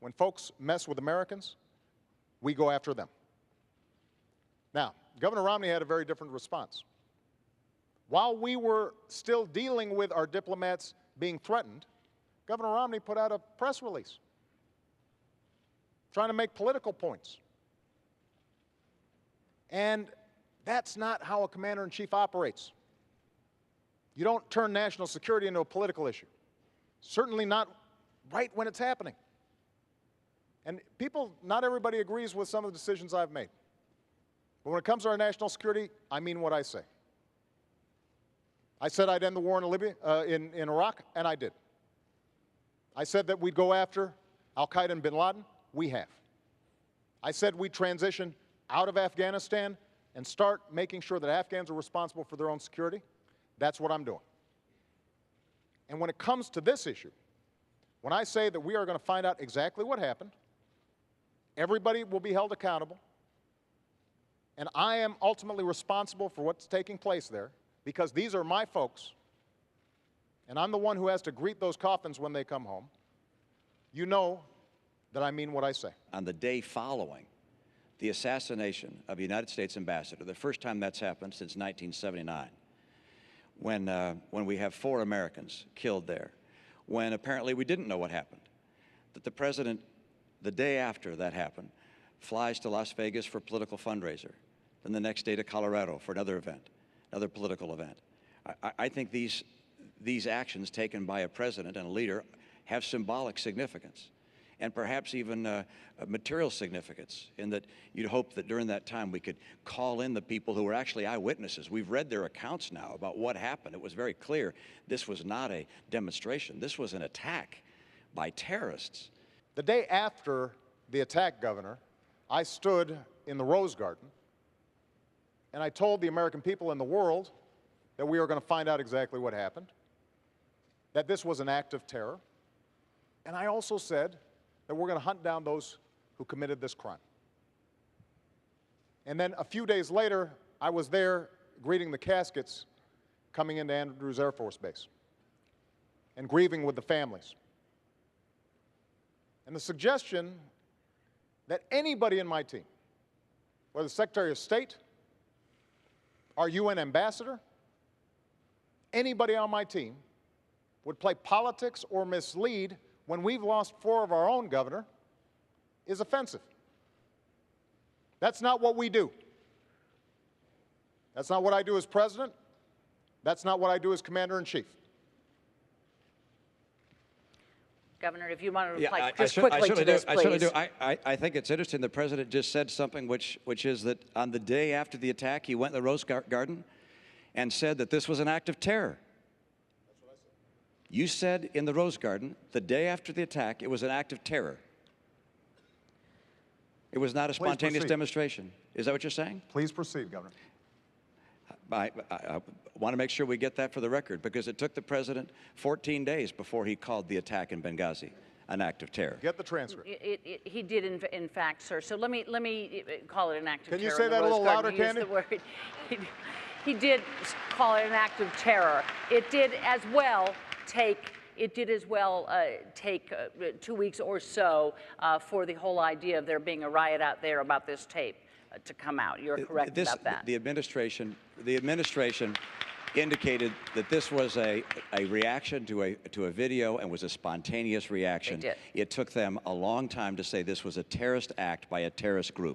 when folks mess with Americans, we go after them. Now, Governor Romney had a very different response. While we were still dealing with our diplomats being threatened, Governor Romney put out a press release trying to make political points. And that's not how a commander-in-chief operates. You don't turn national security into a political issue. Certainly not right when it's happening. And people, not everybody agrees with some of the decisions I've made. But when it comes to our national security, I mean what I say. I said I'd end the war in Libya, in Iraq, and I did. I said that we'd go after al-Qaeda and bin Laden. We have. I said we'd transition out of Afghanistan and start making sure that Afghans are responsible for their own security. That's what I'm doing. And when it comes to this issue, when I say that we are going to find out exactly what happened, everybody will be held accountable, and I am ultimately responsible for what's taking place there, because these are my folks, and I'm the one who has to greet those coffins when they come home. You know that I mean what I say. On the day following the assassination of a United States ambassador, the first time that's happened since 1979, when we have 4 Americans killed there, when apparently we didn't know what happened, that the president, the day after that happened, flies to Las Vegas for a political fundraiser, then the next day to Colorado for another event, another political event. I think these actions taken by a president and a leader have symbolic significance, and perhaps even material significance, in that you'd hope that during that time we could call in the people who were actually eyewitnesses. We've read their accounts now about what happened. It was very clear this was not a demonstration. This was an attack by terrorists. The day after the attack, Governor, I stood in the Rose Garden and I told the American people and the world that we were going to find out exactly what happened, that this was an act of terror, and I also said that we're going to hunt down those who committed this crime. And then a few days later, I was there greeting the caskets coming into Andrews Air Force Base and grieving with the families. And the suggestion that anybody in my team, whether the Secretary of State, our UN ambassador, anybody on my team would play politics or mislead when we've lost 4 of our own, Governor, is offensive. That's not what we do. That's not what I do as president. That's not what I do as commander-in-chief. Governor, if you want to reply Yeah, just quickly to this, please. I certainly do. I think it's interesting the president just said something which is that on the day after the attack, he went to the Rose Garden and said that this was an act of terror. That's what I said. You said in the Rose Garden, the day after the attack, it was an act of terror. It was not a spontaneous demonstration. Is that what you're saying? Please proceed, Governor. I want to make sure we get that for the record, because it took the president 14 days before he called the attack in Benghazi an act of terror. Get the transcript. He did, in fact, sir. So let me call it an act of terror. Can you say that a little louder, Candy? He did call it an act of terror. It did as well take 2 weeks or so for the whole idea of there being a riot out there about this tape to come out. You're correct about that. The administration indicated that this was a reaction to a video and was a spontaneous reaction. They did. It took them a long time to say this was a terrorist act by a terrorist group.